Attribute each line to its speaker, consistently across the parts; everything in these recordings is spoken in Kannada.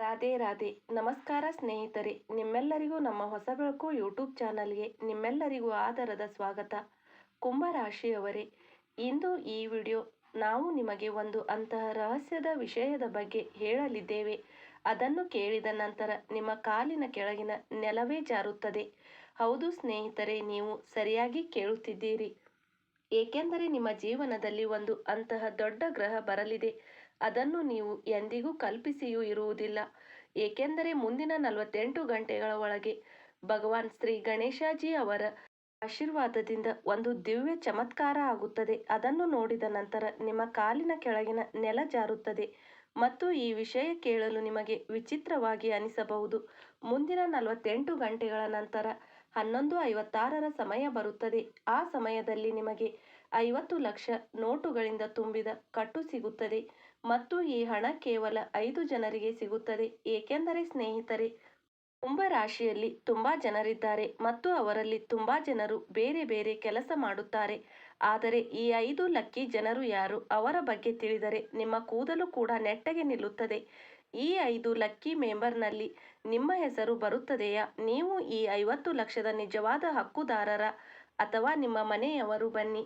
Speaker 1: ರಾಧೆ ರಾಧೆ ನಮಸ್ಕಾರ ಸ್ನೇಹಿತರೆ, ನಿಮ್ಮೆಲ್ಲರಿಗೂ ನಮ್ಮ ಹೊಸ ಬೆಳಕು ಯೂಟ್ಯೂಬ್ ಚಾನಲ್ಗೆ ನಿಮ್ಮೆಲ್ಲರಿಗೂ ಆದರದ ಸ್ವಾಗತ. ಕುಂಭರಾಶಿಯವರೇ, ಇಂದು ಈ ವಿಡಿಯೋ ನಾವು ನಿಮಗೆ ಒಂದು ಅಂತಹ ರಹಸ್ಯದ ವಿಷಯದ ಬಗ್ಗೆ ಹೇಳಲಿದ್ದೇವೆ. ಅದನ್ನು ಕೇಳಿದ ನಂತರ ನಿಮ್ಮ ಕಾಲಿನ ಕೆಳಗಿನ ನೆಲವೇ ಜಾರುತ್ತದೆ. ಹೌದು ಸ್ನೇಹಿತರೆ, ನೀವು ಸರಿಯಾಗಿ ಕೇಳುತ್ತಿದ್ದೀರಿ. ಏಕೆಂದರೆ ನಿಮ್ಮ ಜೀವನದಲ್ಲಿ ಒಂದು ಅಂತಹ ದೊಡ್ಡ ಗ್ರಹ ಬರಲಿದೆ. ಅದನ್ನು ನೀವು ಎಂದಿಗೂ ಕಲ್ಪಿಸಿಯೂ ಇರುವುದಿಲ್ಲ. ಏಕೆಂದರೆ ಮುಂದಿನ 48 ಗಂಟೆಗಳ ಒಳಗೆ ಭಗವಾನ್ ಶ್ರೀ ಗಣೇಶಜಿ ಅವರ ಆಶೀರ್ವಾದದಿಂದ ಒಂದು ದಿವ್ಯ ಚಮತ್ಕಾರ ಆಗುತ್ತದೆ. ಅದನ್ನು ನೋಡಿದ ನಂತರ ನಿಮ್ಮ ಕಾಲಿನ ಕೆಳಗಿನ ನೆಲ ಜಾರುತ್ತದೆ. ಮತ್ತು ಈ ವಿಷಯ ಕೇಳಲು ನಿಮಗೆ ವಿಚಿತ್ರವಾಗಿ ಅನಿಸಬಹುದು. ಮುಂದಿನ 48 ಗಂಟೆಗಳ ನಂತರ 11:56 ಸಮಯ ಬರುತ್ತದೆ. ಆ ಸಮಯದಲ್ಲಿ ನಿಮಗೆ 50 ಲಕ್ಷ ನೋಟುಗಳಿಂದ ತುಂಬಿದ ಕಟ್ಟು ಸಿಗುತ್ತದೆ. ಮತ್ತು ಈ ಹಣ ಕೇವಲ 5 ಜನರಿಗೆ ಸಿಗುತ್ತದೆ. ಏಕೆಂದರೆ ಸ್ನೇಹಿತರೆ, ಕುಂಭರಾಶಿಯಲ್ಲಿ ತುಂಬಾ ಜನರಿದ್ದಾರೆ ಮತ್ತು ಅವರಲ್ಲಿ ತುಂಬಾ ಜನರು ಬೇರೆ ಬೇರೆ ಕೆಲಸ ಮಾಡುತ್ತಾರೆ. ಆದರೆ ಈ 5 ಲಕ್ಕಿ ಜನರು ಯಾರು, ಅವರ ಬಗ್ಗೆ ತಿಳಿದರೆ ನಿಮ್ಮ ಕೂದಲು ಕೂಡ ನೆಟ್ಟಗೆ ನಿಲ್ಲುತ್ತದೆ. ಈ 5 ಲಕ್ಕಿ ಮೆಂಬರ್ನಲ್ಲಿ ನಿಮ್ಮ ಹೆಸರು ಬರುತ್ತದೆಯಾ? ನೀವು ಈ 50 ಲಕ್ಷದ ನಿಜವಾದ ಹಕ್ಕುದಾರರ ಅಥವಾ ನಿಮ್ಮ ಮನೆಯವರು? ಬನ್ನಿ,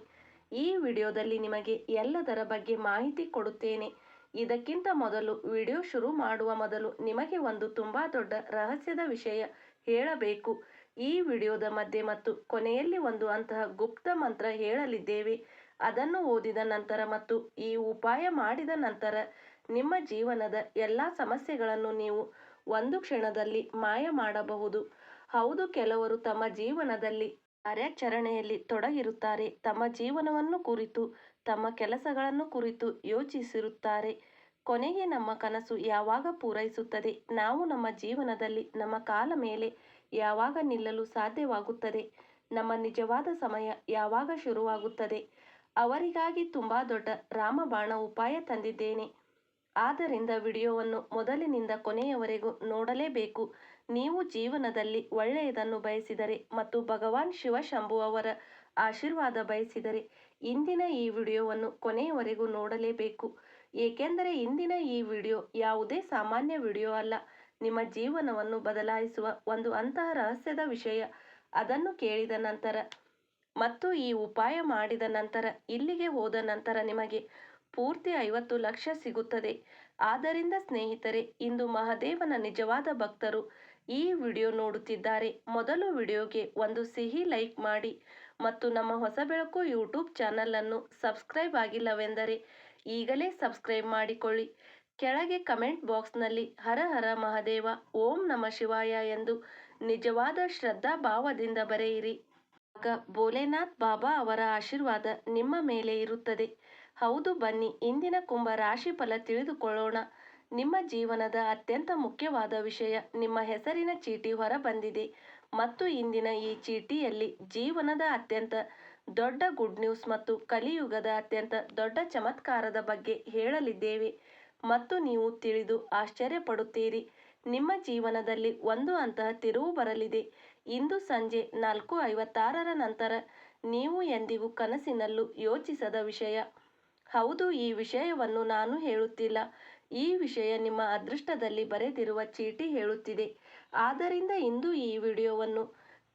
Speaker 1: ಈ ವಿಡಿಯೋದಲ್ಲಿ ನಿಮಗೆ ಎಲ್ಲದರ ಬಗ್ಗೆ ಮಾಹಿತಿ ಕೊಡುತ್ತೇನೆ. ಇದಕ್ಕಿಂತ ಮೊದಲು ವಿಡಿಯೋ ಶುರು ಮಾಡುವ ಮೊದಲು ನಿಮಗೆ ಒಂದು ತುಂಬಾ ದೊಡ್ಡ ರಹಸ್ಯದ ವಿಷಯ ಹೇಳಬೇಕು. ಈ ವಿಡಿಯೋದ ಮಧ್ಯೆ ಮತ್ತು ಕೊನೆಯಲ್ಲಿ ಒಂದು ಅಂತಹ ಗುಪ್ತ ಮಂತ್ರ ಹೇಳಲಿದ್ದೇವೆ. ಅದನ್ನು ಓದಿದ ನಂತರ ಮತ್ತು ಈ ಉಪಾಯ ಮಾಡಿದ ನಂತರ ನಿಮ್ಮ ಜೀವನದ ಎಲ್ಲ ಸಮಸ್ಯೆಗಳನ್ನು ನೀವು ಒಂದು ಕ್ಷಣದಲ್ಲಿ ಮಾಯ ಮಾಡಬಹುದು. ಹೌದು, ಕೆಲವರು ತಮ್ಮ ಜೀವನದಲ್ಲಿ ಕಾರ್ಯಾಚರಣೆಯಲ್ಲಿ ತೊಡಗಿರುತ್ತಾರೆ. ತಮ್ಮ ಜೀವನವನ್ನು ಕುರಿತು, ತಮ್ಮ ಕೆಲಸಗಳನ್ನು ಕುರಿತು ಯೋಚಿಸಿರುತ್ತಾರೆ. ಕೊನೆಗೆ ನಮ್ಮ ಕನಸು ಯಾವಾಗ ಪೂರೈಸುತ್ತದೆ? ನಾವು ನಮ್ಮ ಜೀವನದಲ್ಲಿ ನಮ್ಮ ಕಾಲ ಮೇಲೆ ಯಾವಾಗ ನಿಲ್ಲಲು ಸಾಧ್ಯವಾಗುತ್ತದೆ? ನಮ್ಮ ನಿಜವಾದ ಸಮಯ ಯಾವಾಗ ಶುರುವಾಗುತ್ತದೆ? ಅವರಿಗಾಗಿ ತುಂಬಾ ದೊಡ್ಡ ರಾಮಬಾಣ ಉಪಾಯ ತಂದಿದ್ದೇನೆ. ಆದ್ದರಿಂದ ವಿಡಿಯೋವನ್ನು ಮೊದಲಿನಿಂದ ಕೊನೆಯವರೆಗೂ ನೋಡಲೇಬೇಕು. ನೀವು ಜೀವನದಲ್ಲಿ ಒಳ್ಳೆಯದನ್ನು ಬಯಸಿದರೆ ಮತ್ತು ಭಗವಾನ್ ಶಿವಶಂಭು ಅವರ ಆಶೀರ್ವಾದ ಬಯಸಿದರೆ ಇಂದಿನ ಈ ವಿಡಿಯೋವನ್ನು ಕೊನೆಯವರೆಗೂ ನೋಡಲೇಬೇಕು. ಏಕೆಂದರೆ ಇಂದಿನ ಈ ವಿಡಿಯೋ ಯಾವುದೇ ಸಾಮಾನ್ಯ ವಿಡಿಯೋ ಅಲ್ಲ. ನಿಮ್ಮ ಜೀವನವನ್ನು ಬದಲಾಯಿಸುವ ಒಂದು ಅಂತಹ ರಹಸ್ಯದ ವಿಷಯ. ಅದನ್ನು ಕೇಳಿದ ನಂತರ ಮತ್ತು ಈ ಉಪಾಯ ಮಾಡಿದ ನಂತರ ಇಲ್ಲಿಗೆ ಹೋದ ನಂತರ ನಿಮಗೆ ಪೂರ್ತಿ 50 ಲಕ್ಷ ಸಿಗುತ್ತದೆ. ಆದ್ದರಿಂದ ಸ್ನೇಹಿತರೆ, ಇಂದು ಮಹಾದೇವನ ನಿಜವಾದ ಭಕ್ತರು ಈ ವಿಡಿಯೋ ನೋಡುತ್ತಿದ್ದಾರೆ. ಮೊದಲು ವಿಡಿಯೋಗೆ ಒಂದು ಸಿಹಿ ಲೈಕ್ ಮಾಡಿ ಮತ್ತು ನಮ್ಮ ಹೊಸ ಬೆಳಕು ಯೂಟ್ಯೂಬ್ ಚಾನಲ್ ಅನ್ನು ಸಬ್ಸ್ಕ್ರೈಬ್ ಆಗಿಲ್ಲವೆಂದರೆ ಈಗಲೇ ಸಬ್ಸ್ಕ್ರೈಬ್ ಮಾಡಿಕೊಳ್ಳಿ. ಕೆಳಗೆ ಕಮೆಂಟ್ ಬಾಕ್ಸ್ನಲ್ಲಿ ಹರ ಹರ ಮಹಾದೇವ, ಓಂ ನಮಃ ಶಿವಾಯ ಎಂದು ನಿಜವಾದ ಶ್ರದ್ಧಾ ಭಾವದಿಂದ ಬರೆಯಿರಿ. ಆಗ ಭೋಲೆನಾಥ್ ಬಾಬಾ ಅವರ ಆಶೀರ್ವಾದ ನಿಮ್ಮ ಮೇಲೆ ಇರುತ್ತದೆ. ಹೌದು, ಬನ್ನಿ ಇಂದಿನ ಕುಂಭ ರಾಶಿ ಫಲ ತಿಳಿದುಕೊಳ್ಳೋಣ. ನಿಮ್ಮ ಜೀವನದ ಅತ್ಯಂತ ಮುಖ್ಯವಾದ ವಿಷಯ, ನಿಮ್ಮ ಹೆಸರಿನ ಚೀಟಿ ಹೊರ ಬಂದಿದೆ ಮತ್ತು ಇಂದಿನ ಈ ಚೀಟಿಯಲ್ಲಿ ಜೀವನದ ಅತ್ಯಂತ ದೊಡ್ಡ ಗುಡ್ ನ್ಯೂಸ್ ಮತ್ತು ಕಲಿಯುಗದ ಅತ್ಯಂತ ದೊಡ್ಡ ಚಮತ್ಕಾರದ ಬಗ್ಗೆ ಹೇಳಲಿದ್ದೇವೆ ಮತ್ತು ನೀವು ತಿಳಿದು ಆಶ್ಚರ್ಯ ಪಡುತ್ತೀರಿ. ನಿಮ್ಮ ಜೀವನದಲ್ಲಿ ಒಂದು ಅಂತಹ ತಿರುವು ಬರಲಿದೆ. ಇಂದು ಸಂಜೆ 4:56 ನಂತರ ನೀವು ಎಂದಿಗೂ ಕನಸಿನಲ್ಲೂ ಯೋಚಿಸದ ವಿಷಯ. ಹೌದು, ಈ ವಿಷಯವನ್ನು ನಾನು ಹೇಳುತ್ತಿಲ್ಲ. ಈ ವಿಷಯ ನಿಮ್ಮ ಅದೃಷ್ಟದಲ್ಲಿ ಬರೆದಿರುವ ಚೀಟಿ ಹೇಳುತ್ತಿದೆ. ಆದ್ದರಿಂದ ಇಂದು ಈ ವಿಡಿಯೋವನ್ನು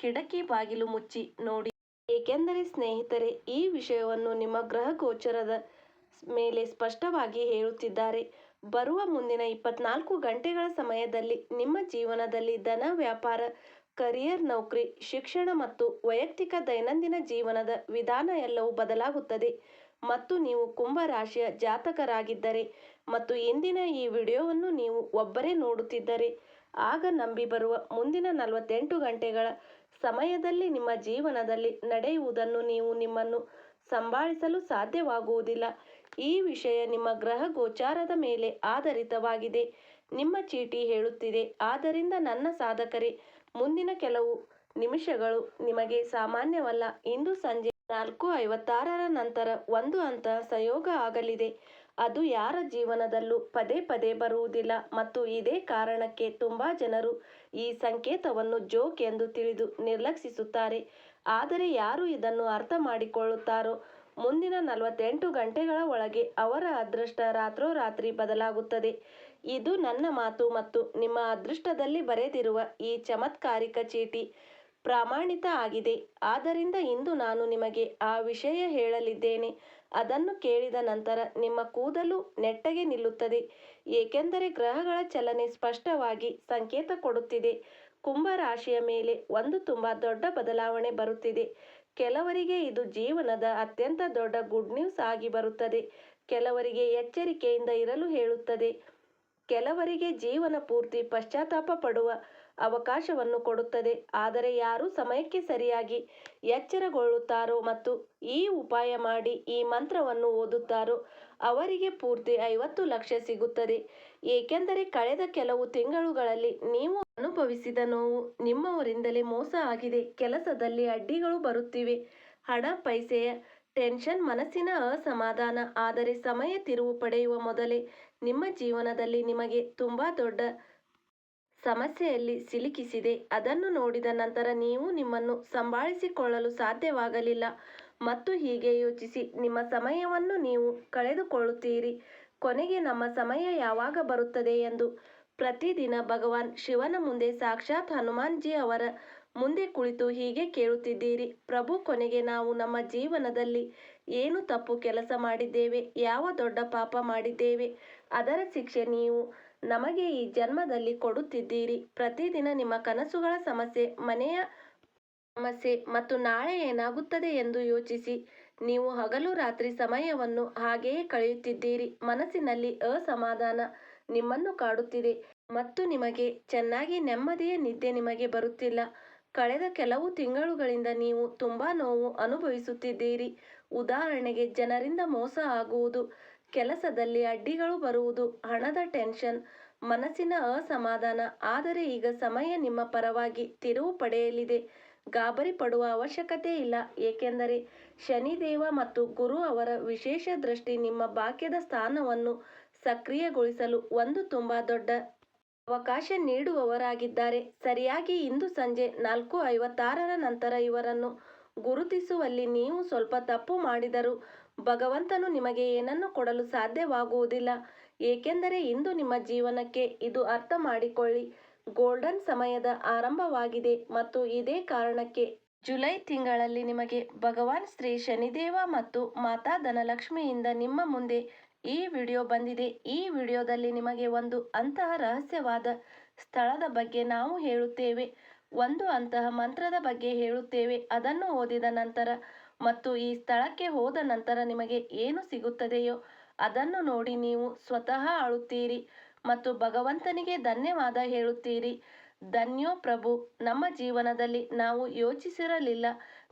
Speaker 1: ಕಿಟಕಿ ಬಾಗಿಲು ಮುಚ್ಚಿ ನೋಡಿ. ಏಕೆಂದರೆ ಸ್ನೇಹಿತರೆ, ಈ ವಿಷಯವನ್ನು ನಿಮ್ಮ ಗ್ರಹ ಗೋಚರದ ಮೇಲೆ ಸ್ಪಷ್ಟವಾಗಿ ಹೇಳುತ್ತಿದ್ದಾರೆ. ಬರುವ ಮುಂದಿನ 24 ಗಂಟೆಗಳ ಸಮಯದಲ್ಲಿ ನಿಮ್ಮ ಜೀವನದಲ್ಲಿ ಧನ, ವ್ಯಾಪಾರ, ಕರಿಯರ್, ನೌಕರಿ, ಶಿಕ್ಷಣ ಮತ್ತು ವೈಯಕ್ತಿಕ ದೈನಂದಿನ ಜೀವನದ ವಿಧಾನ ಎಲ್ಲವೂ ಬದಲಾಗುತ್ತದೆ. ಮತ್ತು ನೀವು ಕುಂಭ ರಾಶಿಯ ಜಾತಕರಾಗಿದ್ದರೆ ಮತ್ತು ಇಂದಿನ ಈ ವಿಡಿಯೋವನ್ನು ನೀವು ಒಬ್ಬರೇ ನೋಡುತ್ತಿದ್ದರೆ, ಆಗ ನಂಬಿ ಬರುವ ಮುಂದಿನ 48 ಗಂಟೆಗಳ ಸಮಯದಲ್ಲಿ ನಿಮ್ಮ ಜೀವನದಲ್ಲಿ ನಡೆಯುವುದನ್ನು ನೀವು ನಿಮ್ಮನ್ನು ಸಂಭಾಳಿಸಲು ಸಾಧ್ಯವಾಗುವುದಿಲ್ಲ. ಈ ವಿಷಯ ನಿಮ್ಮ ಗ್ರಹ ಗೋಚಾರದ ಮೇಲೆ ಆಧಾರಿತವಾಗಿದೆ. ನಿಮ್ಮ ಚೀಟಿ ಹೇಳುತ್ತಿದೆ. ಆದ್ದರಿಂದ ನನ್ನ ಸಾಧಕರೇ, ಮುಂದಿನ ಕೆಲವು ನಿಮಿಷಗಳು ನಿಮಗೆ ಸಾಮಾನ್ಯವಲ್ಲ. ಇಂದು ಸಂಜೆ 4:56 ನಂತರ ಒಂದು ಅಂತಹ ಸಂಯೋಗ ಆಗಲಿದೆ. ಅದು ಯಾರ ಜೀವನದಲ್ಲೂ ಪದೇ ಪದೇ ಬರುವುದಿಲ್ಲ ಮತ್ತು ಇದೇ ಕಾರಣಕ್ಕೆ ತುಂಬಾ ಜನರು ಈ ಸಂಕೇತವನ್ನು ಜೋಕ್ ಎಂದು ತಿಳಿದು ನಿರ್ಲಕ್ಷಿಸುತ್ತಾರೆ. ಆದರೆ ಯಾರು ಇದನ್ನು ಅರ್ಥ ಮಾಡಿಕೊಳ್ಳುತ್ತಾರೋ, ಮುಂದಿನ 48 ಗಂಟೆಗಳ ಒಳಗೆ ಅವರ ಅದೃಷ್ಟ ರಾತ್ರೋರಾತ್ರಿ ಬದಲಾಗುತ್ತದೆ. ಇದು ನನ್ನ ಮಾತು ಮತ್ತು ನಿಮ್ಮ ಅದೃಷ್ಟದಲ್ಲಿ ಬರೆದಿರುವ ಈ ಚಮತ್ಕಾರಿಕ ಚೀಟಿ ಪ್ರಾಮಾಣಿತ ಆಗಿದೆ. ಆದ್ದರಿಂದ ಇಂದು ನಾನು ನಿಮಗೆ ಆ ವಿಷಯ ಹೇಳಲಿದ್ದೇನೆ. ಅದನ್ನು ಕೇಳಿದ ನಂತರ ನಿಮ್ಮ ಕೂದಲು ನೆಟ್ಟಗೆ ನಿಲ್ಲುತ್ತದೆ, ಏಕೆಂದರೆ ಗ್ರಹಗಳ ಚಲನೆ ಸ್ಪಷ್ಟವಾಗಿ ಸಂಕೇತ ಕೊಡುತ್ತಿದೆ. ಕುಂಭ ರಾಶಿಯ ಮೇಲೆ ಒಂದು ತುಂಬ ದೊಡ್ಡ ಬದಲಾವಣೆ ಬರುತ್ತಿದೆ. ಕೆಲವರಿಗೆ ಇದು ಜೀವನದ ಅತ್ಯಂತ ದೊಡ್ಡ ಗುಡ್ ನ್ಯೂಸ್ ಆಗಿ ಬರುತ್ತದೆ. ಕೆಲವರಿಗೆ ಎಚ್ಚರಿಕೆಯಿಂದ ಇರಲು ಹೇಳುತ್ತದೆ. ಕೆಲವರಿಗೆ ಜೀವನ ಪೂರ್ತಿ ಪಶ್ಚಾತ್ತಾಪ ಪಡುವ ಅವಕಾಶವನ್ನು ಕೊಡುತ್ತದೆ. ಆದರೆ ಯಾರು ಸಮಯಕ್ಕೆ ಸರಿಯಾಗಿ ಎಚ್ಚರಗೊಳ್ಳುತ್ತಾರೋ ಮತ್ತು ಈ ಉಪಾಯ ಮಾಡಿ ಈ ಮಂತ್ರವನ್ನು ಓದುತ್ತಾರೋ ಅವರಿಗೆ ಪೂರ್ತಿ 50 ಲಕ್ಷ ಸಿಗುತ್ತದೆ. ಏಕೆಂದರೆ ಕಳೆದ ಕೆಲವು ತಿಂಗಳುಗಳಲ್ಲಿ ನೀವು ಅನುಭವಿಸಿದ ನೋವು, ನಿಮ್ಮವರಿಂದಲೇ ಮೋಸ ಆಗಿದೆ, ಕೆಲಸದಲ್ಲಿ ಅಡ್ಡಿಗಳು ಬರುತ್ತಿವೆ, ಹಣ ಪೈಸೆಯ ಟೆನ್ಷನ್, ಮನಸ್ಸಿನ ಅಸಮಾಧಾನ. ಆದರೆ ಸಮಯ ತಿರುವು ಪಡೆಯುವ ಮೊದಲೇ ನಿಮ್ಮ ಜೀವನದಲ್ಲಿ ನಿಮಗೆ ತುಂಬಾ ದೊಡ್ಡ ಸಮಸ್ಯೆಯಲ್ಲಿ ಸಿಲುಕಿಸಿದೆ. ಅದನ್ನು ನೋಡಿದ ನಂತರ ನೀವು ನಿಮ್ಮನ್ನು ಸಂಭಾಳಿಸಿಕೊಳ್ಳಲು ಸಾಧ್ಯವಾಗಲಿಲ್ಲ ಮತ್ತು ಹೀಗೆ ಯೋಚಿಸಿ ನಿಮ್ಮ ಸಮಯವನ್ನು ನೀವು ಕಳೆದುಕೊಳ್ಳುತ್ತೀರಿ. ಕೊನೆಗೆ ನಮ್ಮ ಸಮಯ ಯಾವಾಗ ಬರುತ್ತದೆ ಎಂದು ಪ್ರತಿದಿನ ಭಗವಾನ್ ಶಿವನ ಮುಂದೆ, ಸಾಕ್ಷಾತ್ ಹನುಮಾನ್ ಜಿ ಅವರ ಮುಂದೆ ಕುಳಿತು ಹೀಗೆ ಕೇಳುತ್ತಿದ್ದೀರಿ. ಪ್ರಭು, ಕೊನೆಗೆ ನಾವು ನಮ್ಮ ಜೀವನದಲ್ಲಿ ಏನು ತಪ್ಪು ಕೆಲಸ ಮಾಡಿದ್ದೇವೆ, ಯಾವ ದೊಡ್ಡ ಪಾಪ ಮಾಡಿದ್ದೇವೆ, ಅದರ ಶಿಕ್ಷೆ ನೀವು ನಮಗೆ ಈ ಜನ್ಮದಲ್ಲಿ ಕೊಡುತ್ತಿದ್ದೀರಿ. ಪ್ರತಿದಿನ ನಿಮ್ಮ ಕನಸುಗಳ ಸಮಸ್ಯೆ, ಮನೆಯ ಸಮಸ್ಯೆ ಮತ್ತು ನಾಳೆ ಏನಾಗುತ್ತದೆ ಎಂದು ಯೋಚಿಸಿ ನೀವು ಹಗಲು ರಾತ್ರಿ ಸಮಯವನ್ನು ಹಾಗೆಯೇ ಕಳೆಯುತ್ತಿದ್ದೀರಿ. ಮನಸ್ಸಿನಲ್ಲಿ ಅಸಮಾಧಾನ ನಿಮ್ಮನ್ನು ಕಾಡುತ್ತಿದೆ ಮತ್ತು ನಿಮಗೆ ಚೆನ್ನಾಗಿ ನೆಮ್ಮದಿಯ ನಿದ್ದೆ ನಿಮಗೆ ಬರುತ್ತಿಲ್ಲ. ಕಳೆದ ಕೆಲವು ತಿಂಗಳುಗಳಿಂದ ನೀವು ತುಂಬಾ ನೋವು ಅನುಭವಿಸುತ್ತಿದ್ದೀರಿ. ಉದಾಹರಣೆಗೆ, ಜನರಿಂದ ಮೋಸ ಆಗುವುದು, ಕೆಲಸದಲ್ಲಿ ಅಡ್ಡಿಗಳು ಬರುವುದು, ಹಣದ ಟೆನ್ಷನ್, ಮನಸ್ಸಿನ ಅಸಮಾಧಾನ. ಆದರೆ ಈಗ ಸಮಯ ನಿಮ್ಮ ಪರವಾಗಿ ತಿರುವು ಪಡೆಯಲಿದೆ. ಗಾಬರಿ ಪಡುವ ಅವಶ್ಯಕತೆ ಇಲ್ಲ, ಏಕೆಂದರೆ ಶನಿದೇವ ಮತ್ತು ಗುರು ಅವರ ವಿಶೇಷ ದೃಷ್ಟಿ ನಿಮ್ಮ ಭಾಗ್ಯದ ಸ್ಥಾನವನ್ನು ಸಕ್ರಿಯಗೊಳಿಸಲು ಒಂದು ತುಂಬಾ ದೊಡ್ಡ ಅವಕಾಶ ನೀಡುವವರಾಗಿದ್ದಾರೆ. ಸರಿಯಾಗಿ ಇಂದು ಸಂಜೆ 4:56 ನಂತರ ಇವರನ್ನು ಗುರುತಿಸುವಲ್ಲಿ ನೀವು ಸ್ವಲ್ಪ ತಪ್ಪು ಮಾಡಿದರೂ ಭಗವಂತನು ನಿಮಗೆ ಏನನ್ನು ಕೊಡಲು ಸಾಧ್ಯವಾಗುವುದಿಲ್ಲ, ಏಕೆಂದರೆ ಇಂದು ನಿಮ್ಮ ಜೀವನಕ್ಕೆ ಇದು ಅರ್ಥ ಮಾಡಿಕೊಳ್ಳಿ, ಗೋಲ್ಡನ್ ಸಮಯದ ಆರಂಭವಾಗಿದೆ. ಮತ್ತು ಇದೇ ಕಾರಣಕ್ಕೆ ಜುಲೈ ತಿಂಗಳಲ್ಲಿ ನಿಮಗೆ ಭಗವಾನ್ ಶ್ರೀ ಶನಿದೇವ ಮತ್ತು ಮಾತಾ ಧನಲಕ್ಷ್ಮಿಯಿಂದ ನಿಮ್ಮ ಮುಂದೆ ಈ ವಿಡಿಯೋ ಬಂದಿದೆ. ಈ ವಿಡಿಯೋದಲ್ಲಿ ನಿಮಗೆ ಒಂದು ಅಂತಹ ರಹಸ್ಯವಾದ ಸ್ಥಳದ ಬಗ್ಗೆ ನಾವು ಹೇಳುತ್ತೇವೆ, ಒಂದು ಅಂತಹ ಮಂತ್ರದ ಬಗ್ಗೆ ಹೇಳುತ್ತೇವೆ. ಅದನ್ನು ಓದಿದ ನಂತರ ಮತ್ತು ಈ ಸ್ಥಳಕ್ಕೆ ಹೋದ ನಂತರ ನಿಮಗೆ ಏನು ಸಿಗುತ್ತದೆಯೋ ಅದನ್ನು ನೋಡಿ ನೀವು ಸ್ವತಃ ಅಳುತ್ತೀರಿ ಮತ್ತು ಭಗವಂತನಿಗೆ ಧನ್ಯವಾದ ಹೇಳುತ್ತೀರಿ. ಧನ್ಯೋ ಪ್ರಭು, ನಮ್ಮ ಜೀವನದಲ್ಲಿ ನಾವು ಯೋಚಿಸಿರಲಿಲ್ಲ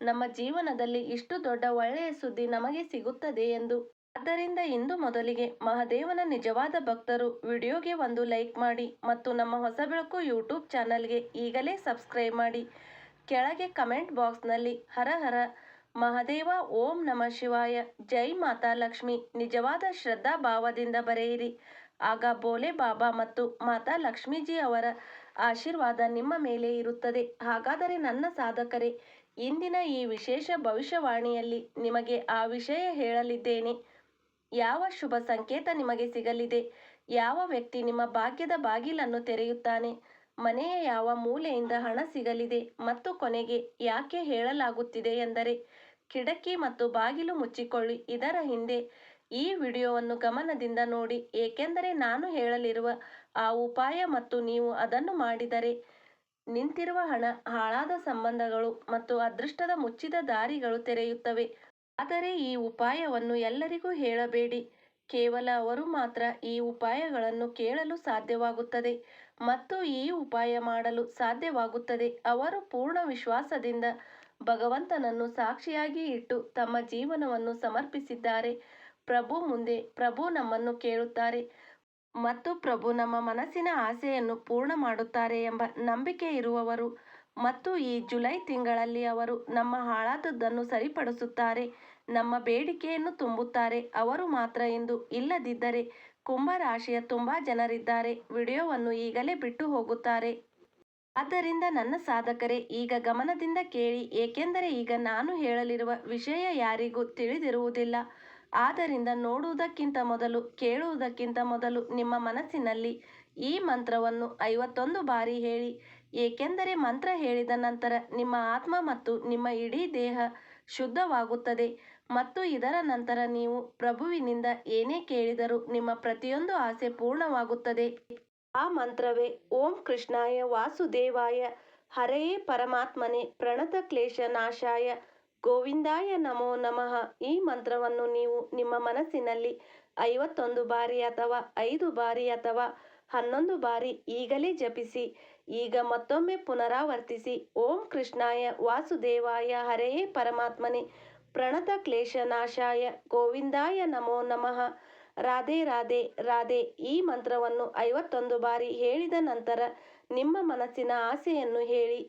Speaker 1: ನಮ್ಮ ಜೀವನದಲ್ಲಿ ಇಷ್ಟು ದೊಡ್ಡ ಒಳ್ಳೆಯ ಸುದ್ದಿ ನಮಗೆ ಸಿಗುತ್ತದೆ ಎಂದು. ಆದ್ದರಿಂದ ಇಂದು ಮೊದಲಿಗೆ ಮಹಾದೇವನ ನಿಜವಾದ ಭಕ್ತರು ವಿಡಿಯೋಗೆ ಒಂದು ಲೈಕ್ ಮಾಡಿ ಮತ್ತು ನಮ್ಮ ಹೊಸ ಬೆಳಕು ಯೂಟ್ಯೂಬ್ ಚಾನಲ್ಗೆ ಈಗಲೇ ಸಬ್ಸ್ಕ್ರೈಬ್ ಮಾಡಿ. ಕೆಳಗೆ ಕಮೆಂಟ್ ಬಾಕ್ಸ್ನಲ್ಲಿ ಹರ ಹರ ಮಹಾದೇವ, ಓಂ ನಮಃ ಶಿವಾಯ, ಜೈ ಮಾತಾ ಲಕ್ಷ್ಮಿ ನಿಜವಾದ ಶ್ರದ್ಧಾ ಭಾವದಿಂದ ಬರೆಯಿರಿ. ಆಗ ಭೋಲೆ ಬಾಬಾ ಮತ್ತು ಮಾತಾ ಲಕ್ಷ್ಮೀಜಿ ಅವರ ಆಶೀರ್ವಾದ ನಿಮ್ಮ ಮೇಲೆ ಇರುತ್ತದೆ. ಹಾಗಾದರೆ ನನ್ನ ಸಾಧಕರೇ, ಇಂದಿನ ಈ ವಿಶೇಷ ಭವಿಷ್ಯವಾಣಿಯಲ್ಲಿ ನಿಮಗೆ ಆ ವಿಷಯ ಹೇಳಲಿದ್ದೇನೆ. ಯಾವ ಶುಭ ಸಂಕೇತ ನಿಮಗೆ ಸಿಗಲಿದೆ, ಯಾವ ವ್ಯಕ್ತಿ ನಿಮ್ಮ ಭಾಗ್ಯದ ಬಾಗಿಲನ್ನು ತೆರೆಯುತ್ತಾನೆ, ಮನೆಯ ಯಾವ ಮೂಲೆಯಿಂದ ಹಣ ಸಿಗಲಿದೆ ಮತ್ತು ಕೊನೆಗೆ ಯಾಕೆ ಹೇಳಲಾಗುತ್ತಿದೆ ಎಂದರೆ ಕಿಟಕಿ ಮತ್ತು ಬಾಗಿಲು ಮುಚ್ಚಿಕೊಳ್ಳಿ. ಇದರ ಹಿಂದೆ ಈ ವಿಡಿಯೋವನ್ನು ಗಮನದಿಂದ ನೋಡಿ, ಏಕೆಂದರೆ ನಾನು ಹೇಳಲಿರುವ ಆ ಉಪಾಯ ಮತ್ತು ನೀವು ಅದನ್ನು ಮಾಡಿದರೆ ನಿಂತಿರುವ ಹಣ, ಹಾಳಾದ ಸಂಬಂಧಗಳು ಮತ್ತು ಅದೃಷ್ಟದ ಮುಚ್ಚಿದ ದಾರಿಗಳು ತೆರೆಯುತ್ತವೆ. ಆದರೆ ಈ ಉಪಾಯವನ್ನು ಎಲ್ಲರಿಗೂ ಹೇಳಬೇಡಿ, ಕೇವಲ ಅವರು ಮಾತ್ರ ಈ ಉಪಾಯಗಳನ್ನು ಕೇಳಲು ಸಾಧ್ಯವಾಗುತ್ತದೆ ಮತ್ತು ಈ ಉಪಾಯ ಮಾಡಲು ಸಾಧ್ಯವಾಗುತ್ತದೆ. ಅವರು ಪೂರ್ಣ ವಿಶ್ವಾಸದಿಂದ ಭಗವಂತನನ್ನು ಸಾಕ್ಷಿಯಾಗಿ ಇಟ್ಟು ತಮ್ಮ ಜೀವನವನ್ನು ಸಮರ್ಪಿಸಿದ್ದಾರೆ. ಪ್ರಭು ಮುಂದೆ ಪ್ರಭು ನಮ್ಮನ್ನು ಕೇಳುತ್ತಾರೆ ಮತ್ತು ಪ್ರಭು ನಮ್ಮ ಮನಸ್ಸಿನ ಆಸೆಯನ್ನು ಪೂರ್ಣ ಮಾಡುತ್ತಾರೆ ಎಂಬ ನಂಬಿಕೆ ಇರುವವರು ಮತ್ತು ಈ ಜುಲೈ ತಿಂಗಳಲ್ಲಿ ಅವರು ನಮ್ಮ ಹಾಳಾದದ್ದನ್ನು ಸರಿಪಡಿಸುತ್ತಾರೆ, ನಮ್ಮ ಬೇಡಿಕೆಯನ್ನು ತುಂಬುತ್ತಾರೆ. ಅವರು ಮಾತ್ರ ಎಂದು ಇಲ್ಲದಿದ್ದರೆ ಕುಂಭ ರಾಶಿಯ ತುಂಬಾ ಜನರಿದ್ದಾರೆ ವಿಡಿಯೋವನ್ನು ಈಗಲೇ ಬಿಟ್ಟು ಹೋಗುತ್ತಾರೆ. ಆದ್ದರಿಂದ ನನ್ನ ಸಾಧಕರೇ, ಈಗ ಗಮನದಿಂದ ಕೇಳಿ, ಏಕೆಂದರೆ ಈಗ ನಾನು ಹೇಳಲಿರುವ ವಿಷಯ ಯಾರಿಗೂ ತಿಳಿದಿರುವುದಿಲ್ಲ. ಆದ್ದರಿಂದ ನೋಡುವುದಕ್ಕಿಂತ ಮೊದಲು ಕೇಳುವುದಕ್ಕಿಂತ ಮೊದಲು ನಿಮ್ಮ ಮನಸ್ಸಿನಲ್ಲಿ ಈ ಮಂತ್ರವನ್ನು 51 ಬಾರಿ ಹೇಳಿ. ಏಕೆಂದರೆ ಮಂತ್ರ ಹೇಳಿದ ನಂತರ ನಿಮ್ಮ ಆತ್ಮ ಮತ್ತು ನಿಮ್ಮ ಇಡೀ ದೇಹ ಶುದ್ಧವಾಗುತ್ತದೆ ಮತ್ತು ಇದರ ನಂತರ ನೀವು ಪ್ರಭುವಿನಿಂದ ಏನೇ ಕೇಳಿದರೂ ನಿಮ್ಮ ಪ್ರತಿಯೊಂದು ಆಸೆ ಪೂರ್ಣವಾಗುತ್ತದೆ. ಆ ಮಂತ್ರವೇ ಓಂ ಕೃಷ್ಣಾಯ ವಾಸುದೇವಾಯ ಹರೆಯೇ ಪರಮಾತ್ಮನೇ ಪ್ರಣತ ಕ್ಲೇಶ ನಾಶಾಯ ಗೋವಿಂದಾಯ ನಮೋ ನಮಃ. ಈ ಮಂತ್ರವನ್ನು ನೀವು ನಿಮ್ಮ ಮನಸ್ಸಿನಲ್ಲಿ 51 ಬಾರಿ ಅಥವಾ 5 ಬಾರಿ ಅಥವಾ 11 ಬಾರಿ ಈಗಲೇ ಜಪಿಸಿ. ಈಗ ಮತ್ತೊಮ್ಮೆ ಪುನರಾವರ್ತಿಸಿ. ಓಂ ಕೃಷ್ಣಾಯ ವಾಸುದೇವಾಯ ಹರೆಯೇ ಪರಮಾತ್ಮನೇ ಪ್ರಣತ ಕ್ಲೇಶ ನಾಶಾಯ ಗೋವಿಂದಾಯ ನಮೋ ನಮಃ. ರಾಧೆ ರಾಧೆ ರಾಧೆ. ಈ ಮಂತ್ರವನ್ನು 51 ಬಾರಿ ಹೇಳಿದ ನಂತರ ನಿಮ್ಮ ಮನಸ್ಸಿನ ಆಸೆಯನ್ನು ಹೇಳಿ.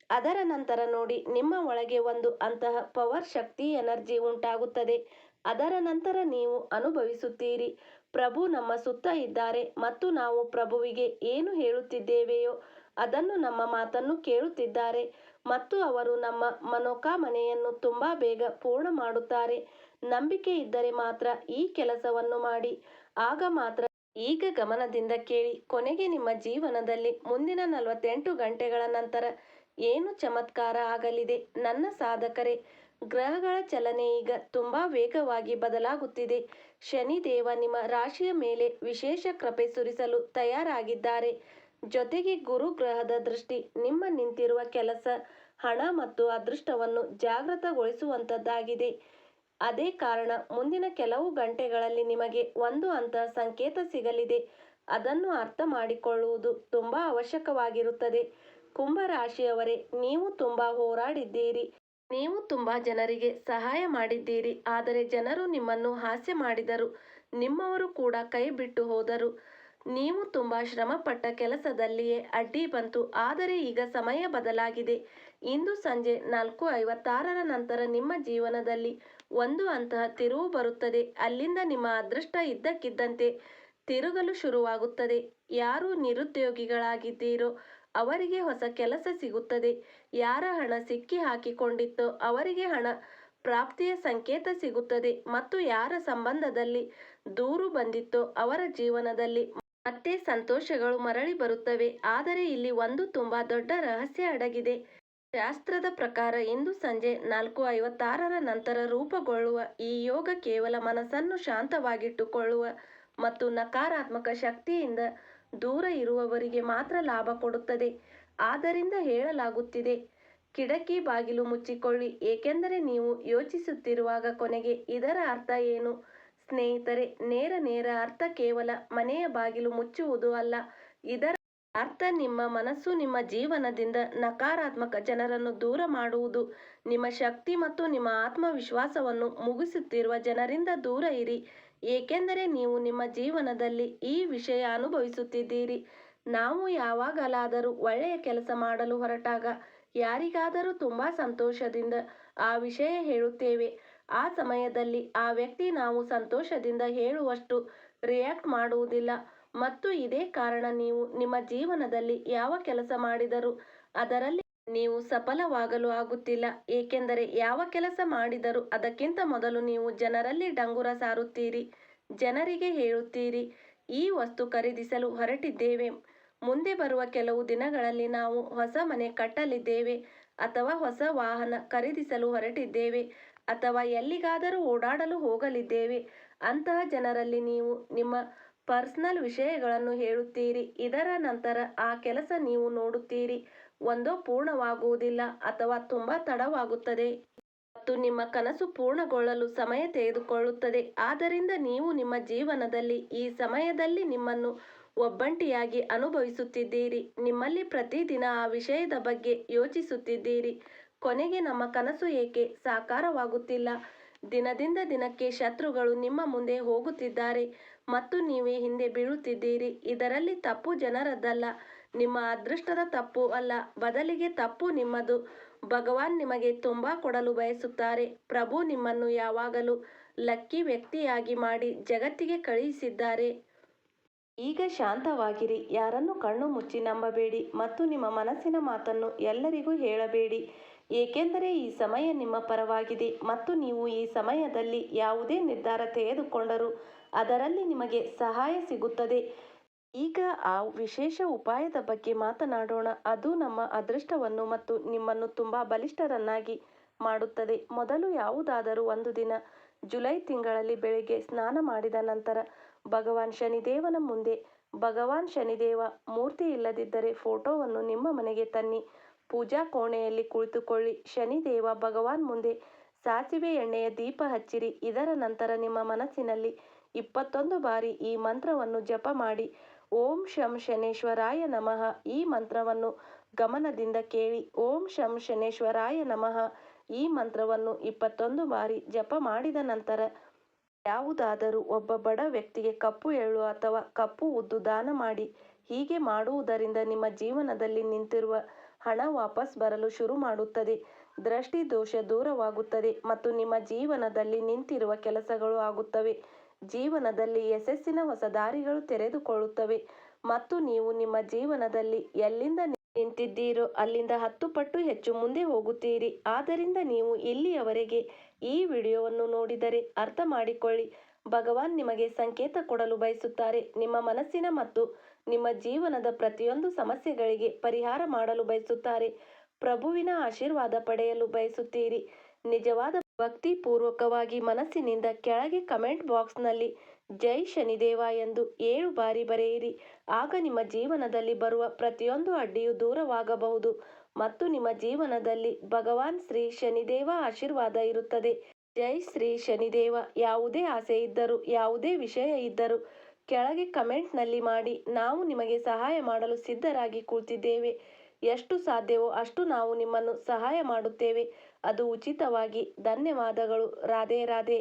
Speaker 1: ಅದರ ನಂತರ ನೋಡಿ, ನಿಮ್ಮ ಒಳಗೆ ಒಂದು ಅಂತಹ ಪವರ್ ಶಕ್ತಿ ಎನರ್ಜಿ ಉಂಟಾಗುತ್ತದೆ. ಅದರ ನಂತರ ನೀವು ಅನುಭವಿಸುತ್ತೀರಿ, ಪ್ರಭು ನಮ್ಮ ಸುತ್ತ ಇದ್ದಾರೆ ಮತ್ತು ನಾವು ಪ್ರಭುವಿಗೆ ಏನು ಹೇಳುತ್ತಿದ್ದೇವೆಯೋ ಅದನ್ನು ನಮ್ಮ ಮಾತನ್ನು ಕೇಳುತ್ತಿದ್ದಾರೆ ಮತ್ತು ಅವರು ನಮ್ಮ ಮನೋಕಾಮನೆಯನ್ನು ತುಂಬಾ ಬೇಗ ಪೂರ್ಣ ಮಾಡುತ್ತಾರೆ. ನಂಬಿಕೆ ಇದ್ದರೆ ಮಾತ್ರ ಈ ಕೆಲಸವನ್ನು ಮಾಡಿ, ಆಗ ಮಾತ್ರ. ಈಗ ಗಮನದಿಂದ ಕೇಳಿ. ಕೊನೆಗೆ ನಿಮ್ಮ ಜೀವನದಲ್ಲಿ ಮುಂದಿನ 48 ಗಂಟೆಗಳ ನಂತರ ಏನು ಚಮತ್ಕಾರ ಆಗಲಿದೆ ನನ್ನ ಸಾಧಕರೇ. ಗ್ರಹಗಳ ಚಲನೆ ಈಗ ತುಂಬಾ ವೇಗವಾಗಿ ಬದಲಾಗುತ್ತಿದೆ. ಶನಿದೇವ ನಿಮ್ಮ ರಾಶಿಯ ಮೇಲೆ ವಿಶೇಷ ಕೃಪೆ ಸುರಿಸಲು ತಯಾರಾಗಿದ್ದಾರೆ. ಜೊತೆಗೆ ಗುರು ಗ್ರಹದ ದೃಷ್ಟಿ ನಿಮ್ಮ ನಿಂತಿರುವ ಕೆಲಸ, ಹಣ ಮತ್ತು ಅದೃಷ್ಟವನ್ನು ಜಾಗೃತಗೊಳಿಸುವಂತದ್ದಾಗಿದೆ. ಅದೇ ಕಾರಣ ಮುಂದಿನ ಕೆಲವು ಗಂಟೆಗಳಲ್ಲಿ ನಿಮಗೆ ಒಂದು ಅಂತಹ ಸಂಕೇತ ಸಿಗಲಿದೆ. ಅದನ್ನು ಅರ್ಥ ಮಾಡಿಕೊಳ್ಳುವುದು ತುಂಬಾ ಅವಶ್ಯಕವಾಗಿರುತ್ತದೆ. ಕುಂಭರಾಶಿಯವರೇ, ನೀವು ತುಂಬಾ ಹೋರಾಡಿದ್ದೀರಿ. ನೀವು ತುಂಬಾ ಜನರಿಗೆ ಸಹಾಯ ಮಾಡಿದ್ದೀರಿ. ಆದರೆ ಜನರು ನಿಮ್ಮನ್ನು ಹಾಸ್ಯ ಮಾಡಿದರು. ನಿಮ್ಮವರು ಕೂಡ ಕೈ ಬಿಟ್ಟು ಹೋದರು. ನೀವು ತುಂಬಾ ಶ್ರಮಪಟ್ಟ ಕೆಲಸದಲ್ಲಿಯೇ ಅಡ್ಡಿ ಬಂತು. ಆದರೆ ಈಗ ಸಮಯ ಬದಲಾಗಿದೆ. ಇಂದು ಸಂಜೆ 4:56ರ ನಂತರ ನಿಮ್ಮ ಜೀವನದಲ್ಲಿ ಒಂದು ಅಂತಹ ತಿರುವು ಬರುತ್ತದೆ. ಅಲ್ಲಿಂದ ನಿಮ್ಮ ಅದೃಷ್ಟ ಇದ್ದಕ್ಕಿದ್ದಂತೆ ತಿರುಗಲು ಶುರುವಾಗುತ್ತದೆ. ಯಾರು ನಿರುದ್ಯೋಗಿಗಳಾಗಿದ್ದೀರೋ ಅವರಿಗೆ ಹೊಸ ಕೆಲಸ ಸಿಗುತ್ತದೆ. ಯಾರ ಹಣ ಸಿಕ್ಕಿ ಹಾಕಿಕೊಂಡಿತ್ತೋ ಅವರಿಗೆ ಹಣ ಪ್ರಾಪ್ತಿಯ ಸಂಕೇತ ಸಿಗುತ್ತದೆ ಮತ್ತು ಯಾರ ಸಂಬಂಧದಲ್ಲಿ ದೂರು ಬಂದಿತ್ತೋ ಅವರ ಜೀವನದಲ್ಲಿ ಮತ್ತೆ ಸಂತೋಷಗಳು ಮರಳಿ ಬರುತ್ತವೆ. ಆದರೆ ಇಲ್ಲಿ ಒಂದು ತುಂಬಾ ದೊಡ್ಡ ರಹಸ್ಯ ಅಡಗಿದೆ. ಶಾಸ್ತ್ರದ ಪ್ರಕಾರ ಇಂದು ಸಂಜೆ 4:56ರ ನಂತರ ರೂಪುಗೊಳ್ಳುವ ಈ ಯೋಗ ಕೇವಲ ಮನಸ್ಸನ್ನು ಶಾಂತವಾಗಿಟ್ಟುಕೊಳ್ಳುವ ಮತ್ತು ನಕಾರಾತ್ಮಕ ಶಕ್ತಿಯಿಂದ ದೂರ ಇರುವವರಿಗೆ ಮಾತ್ರ ಲಾಭ ಕೊಡುತ್ತದೆ. ಆದ್ದರಿಂದ ಹೇಳಲಾಗುತ್ತಿದೆ, ಕಿಟಕಿ ಬಾಗಿಲು ಮುಚ್ಚಿಕೊಳ್ಳಿ, ಏಕೆಂದರೆ ನೀವು ಯೋಚಿಸುತ್ತಿರುವಾಗ ಕೊನೆಗೆ ಇದರ ಅರ್ಥ ಏನು? ಸ್ನೇಹಿತರೆ, ನೇರ ಅರ್ಥ ಕೇವಲ ಮನೆಯ ಬಾಗಿಲು ಮುಚ್ಚುವುದು ಅಲ್ಲ. ಇದರ ಅರ್ಥ ನಿಮ್ಮ ಮನಸ್ಸು ನಿಮ್ಮ ಜೀವನದಿಂದ ನಕಾರಾತ್ಮಕ ಜನರನ್ನು ದೂರ ಮಾಡುವುದು. ನಿಮ್ಮ ಶಕ್ತಿ ಮತ್ತು ನಿಮ್ಮ ಆತ್ಮವಿಶ್ವಾಸವನ್ನು ಮುಗಿಸುತ್ತಿರುವ ಜನರಿಂದ ದೂರ ಇರಿ, ಏಕೆಂದರೆ ನೀವು ನಿಮ್ಮ ಜೀವನದಲ್ಲಿ ಈ ವಿಷಯ ಅನುಭವಿಸುತ್ತಿದ್ದೀರಿ. ನಾವು ಯಾವಾಗಲಾದರೂ ಒಳ್ಳೆಯ ಕೆಲಸ ಮಾಡಲು ಹೊರಟಾಗ ಯಾರಿಗಾದರೂ ತುಂಬಾ ಸಂತೋಷದಿಂದ ಆ ವಿಷಯ ಹೇಳುತ್ತೇವೆ. ಆ ಸಮಯದಲ್ಲಿ ಆ ವ್ಯಕ್ತಿ ನಾವು ಸಂತೋಷದಿಂದ ಹೇಳುವಷ್ಟು ರಿಯಾಕ್ಟ್ ಮಾಡುವುದಿಲ್ಲ ಮತ್ತು ಇದೇ ಕಾರಣ ನೀವು ನಿಮ್ಮ ಜೀವನದಲ್ಲಿ ಯಾವ ಕೆಲಸ ಮಾಡಿದರೂ ಅದರಲ್ಲಿ ನೀವು ಸಫಲವಾಗಲು ಆಗುತ್ತಿಲ್ಲ. ಏಕೆಂದರೆ ಯಾವ ಕೆಲಸ ಮಾಡಿದರೂ ಅದಕ್ಕಿಂತ ಮೊದಲು ನೀವು ಜನರಲ್ಲಿ ಡಂಗುರ ಸಾರುತ್ತೀರಿ. ಜನರಿಗೆ ಹೇಳುತ್ತೀರಿ, ಈ ವಸ್ತು ಖರೀದಿಸಲು ಹೊರಟಿದ್ದೇವೆ, ಮುಂದೆ ಬರುವ ಕೆಲವು ದಿನಗಳಲ್ಲಿ ನಾವು ಹೊಸ ಮನೆ ಕಟ್ಟಲಿದ್ದೇವೆ ಅಥವಾ ಹೊಸ ವಾಹನ ಖರೀದಿಸಲು ಹೊರಟಿದ್ದೇವೆ ಅಥವಾ ಎಲ್ಲಿಗಾದರೂ ಓಡಾಡಲು ಹೋಗಲಿದ್ದೇವೆ. ಅಂತಹ ಜನರಲ್ಲಿ ನೀವು ನಿಮ್ಮ ಪರ್ಸನಲ್ ವಿಷಯಗಳನ್ನು ಹೇಳುತ್ತೀರಿ. ಇದರ ನಂತರ ಆ ಕೆಲಸ ನೀವು ನೋಡುತ್ತೀರಿ, ಒಂದೋ ಪೂರ್ಣವಾಗುವುದಿಲ್ಲ ಅಥವಾ ತುಂಬಾ ತಡವಾಗುತ್ತದೆ ಮತ್ತು ನಿಮ್ಮ ಕನಸು ಪೂರ್ಣಗೊಳ್ಳಲು ಸಮಯ ತೆಗೆದುಕೊಳ್ಳುತ್ತದೆ. ಆದ್ದರಿಂದ ನೀವು ನಿಮ್ಮ ಜೀವನದಲ್ಲಿ ಈ ಸಮಯದಲ್ಲಿ ನಿಮ್ಮನ್ನು ಒಬ್ಬಂಟಿಯಾಗಿ ಅನುಭವಿಸುತ್ತಿದ್ದೀರಿ. ನಿಮ್ಮಲ್ಲಿ ಪ್ರತಿದಿನ ಆ ವಿಷಯದ ಬಗ್ಗೆ ಯೋಚಿಸುತ್ತಿದ್ದೀರಿ. ಕೊನೆಗೆ ನಮ್ಮ ಕನಸು ಏಕೆ ಸಾಕಾರವಾಗುತ್ತಿಲ್ಲ? ದಿನದಿಂದ ದಿನಕ್ಕೆ ಶತ್ರುಗಳು ನಿಮ್ಮ ಮುಂದೆ ಹೋಗುತ್ತಿದ್ದಾರೆ ಮತ್ತು ನೀವೇ ಹಿಂದೆ ಬೀಳುತ್ತಿದ್ದೀರಿ. ಇದರಲ್ಲಿ ತಪ್ಪು ಜನರದ್ದಲ್ಲ, ನಿಮ್ಮ ಅದೃಷ್ಟದ ತಪ್ಪು ಅಲ್ಲ, ಬದಲಿಗೆ ತಪ್ಪು ನಿಮ್ಮದು. ಭಗವಾನ್ ನಿಮಗೆ ತುಂಬಾ ಕೊಡಲು ಬಯಸುತ್ತಾರೆ. ಪ್ರಭು ನಿಮ್ಮನ್ನು ಯಾವಾಗಲೂ ಲಕ್ಕಿ ವ್ಯಕ್ತಿಯಾಗಿ ಮಾಡಿ ಜಗತ್ತಿಗೆ ಕಳುಹಿಸಿದ್ದಾರೆ. ಈಗ ಶಾಂತವಾಗಿರಿ, ಯಾರನ್ನು ಕಣ್ಣು ಮುಚ್ಚಿ ನಂಬಬೇಡಿ ಮತ್ತು ನಿಮ್ಮ ಮನಸ್ಸಿನ ಮಾತನ್ನು ಎಲ್ಲರಿಗೂ ಹೇಳಬೇಡಿ. ಏಕೆಂದರೆ ಈ ಸಮಯ ನಿಮ್ಮ ಪರವಾಗಿದೆ ಮತ್ತು ನೀವು ಈ ಸಮಯದಲ್ಲಿ ಯಾವುದೇ ನಿರ್ಧಾರ ತೆಗೆದುಕೊಂಡರೂ ಅದರಲ್ಲಿ ನಿಮಗೆ ಸಹಾಯ ಸಿಗುತ್ತದೆ. ಈಗ ಆ ವಿಶೇಷ ಉಪಾಯದ ಬಗ್ಗೆ ಮಾತನಾಡೋಣ. ಅದು ನಮ್ಮ ಅದೃಷ್ಟವನ್ನು ಮತ್ತು ನಿಮ್ಮನ್ನು ತುಂಬ ಬಲಿಷ್ಠರನ್ನಾಗಿ ಮಾಡುತ್ತದೆ. ಮೊದಲು ಯಾವುದಾದರೂ ಒಂದು ದಿನ ಜುಲೈ ತಿಂಗಳಲ್ಲಿ ಬೆಳಿಗ್ಗೆ ಸ್ನಾನ ಮಾಡಿದ ನಂತರ ಭಗವಾನ್ ಶನಿದೇವನ ಮುಂದೆ, ಭಗವಾನ್ ಶನಿದೇವ ಮೂರ್ತಿ ಇಲ್ಲದಿದ್ದರೆ ಫೋಟೋವನ್ನು ನಿಮ್ಮ ಮನೆಗೆ ತನ್ನಿ, ಪೂಜಾ ಕೋಣೆಯಲ್ಲಿ ಕುಳಿತುಕೊಳ್ಳಿ, ಶನಿದೇವ ಭಗವಾನ್ ಮುಂದೆ ಸಾಸಿವೆ ಎಣ್ಣೆಯ ದೀಪ ಹಚ್ಚಿರಿ. ಇದರ ನಂತರ ನಿಮ್ಮ ಮನಸ್ಸಿನಲ್ಲಿ 21 ಬಾರಿ ಈ ಮಂತ್ರವನ್ನು ಜಪ ಮಾಡಿ. ಓಂ ಶಂ ಶನೇಶ್ವರಾಯ ನಮಃ. ಈ ಮಂತ್ರವನ್ನು ಗಮನದಿಂದ ಕೇಳಿ. ಓಂ ಶಂ ಶನೇಶ್ವರಾಯ ನಮಃ. ಈ ಮಂತ್ರವನ್ನು 21 ಬಾರಿ ಜಪ ಮಾಡಿದ ನಂತರ ಯಾವುದಾದರೂ ಒಬ್ಬ ಬಡ ವ್ಯಕ್ತಿಗೆ ಕಪ್ಪು ಎಳ್ಳು ಅಥವಾ ಕಪ್ಪು ಉದ್ದು ದಾನ ಮಾಡಿ. ಹೀಗೆ ಮಾಡುವುದರಿಂದ ನಿಮ್ಮ ಜೀವನದಲ್ಲಿ ನಿಂತಿರುವ ಹಣ ವಾಪಸ್ ಬರಲು ಶುರು ಮಾಡುತ್ತದೆ, ದೃಷ್ಟಿ ದೋಷ ದೂರವಾಗುತ್ತದೆ ಮತ್ತು ನಿಮ್ಮ ಜೀವನದಲ್ಲಿ ನಿಂತಿರುವ ಕೆಲಸಗಳು ಆಗುತ್ತವೆ. ಜೀವನದಲ್ಲಿ ಯಶಸ್ಸಿನ ಹೊಸ ದಾರಿಗಳು ತೆರೆದುಕೊಳ್ಳುತ್ತವೆ ಮತ್ತು ನೀವು ನಿಮ್ಮ ಜೀವನದಲ್ಲಿ ಎಲ್ಲಿಂದ ನಿಂತಿದ್ದೀರೋ ಅಲ್ಲಿಂದ 10 ಪಟ್ಟು ಹೆಚ್ಚು ಮುಂದೆ ಹೋಗುತ್ತೀರಿ. ಆದ್ದರಿಂದ ನೀವು ಇಲ್ಲಿಯವರೆಗೆ ಈ ವಿಡಿಯೋವನ್ನು ನೋಡಿದರೆ ಅರ್ಥ ಮಾಡಿಕೊಳ್ಳಿ, ಭಗವಾನ್ ನಿಮಗೆ ಸಂಕೇತ ಕೊಡಲು ಬಯಸುತ್ತಾರೆ. ನಿಮ್ಮ ಮನಸ್ಸಿನ ಮತ್ತು ನಿಮ್ಮ ಜೀವನದ ಪ್ರತಿಯೊಂದು ಸಮಸ್ಯೆಗಳಿಗೆ ಪರಿಹಾರ ಮಾಡಲು ಬಯಸುತ್ತಾರೆ. ಪ್ರಭುವಿನ ಆಶೀರ್ವಾದ ಪಡೆಯಲು ಬಯಸುತ್ತೀರಿ. ನಿಜವಾದ ಭಕ್ತಿಪೂರ್ವಕವಾಗಿ ಮನಸ್ಸಿನಿಂದ ಕೆಳಗೆ ಕಮೆಂಟ್ ಬಾಕ್ಸ್ನಲ್ಲಿ ಜೈ ಶನಿದೇವ ಎಂದು 7 ಬಾರಿ ಬರೆಯಿರಿ. ಆಗ ನಿಮ್ಮ ಜೀವನದಲ್ಲಿ ಬರುವ ಪ್ರತಿಯೊಂದು ಅಡ್ಡಿಯೂ ದೂರವಾಗಬಹುದು ಮತ್ತು ನಿಮ್ಮ ಜೀವನದಲ್ಲಿ ಭಗವಾನ್ ಶ್ರೀ ಶನಿದೇವ ಆಶೀರ್ವಾದ ಇರುತ್ತದೆ. ಜೈ ಶ್ರೀ ಶನಿದೇವ. ಯಾವುದೇ ಆಸೆ ಇದ್ದರೂ, ಯಾವುದೇ ವಿಷಯ ಇದ್ದರೂ ಕೆಳಗೆ ಕಮೆಂಟ್ನಲ್ಲಿ ಮಾಡಿ. ನಾವು ನಿಮಗೆ ಸಹಾಯ ಮಾಡಲು ಸಿದ್ಧರಾಗಿ ಕುಳಿತಿದ್ದೇವೆ. ಎಷ್ಟು ಸಾಧ್ಯವೋ ಅಷ್ಟು ನಾವು ನಿಮ್ಮನ್ನು ಸಹಾಯ ಮಾಡುತ್ತೇವೆ, ಅದು ಉಚಿತವಾಗಿ. ಧನ್ಯವಾದಗಳು. ರಾಧೆ ರಾಧೆ.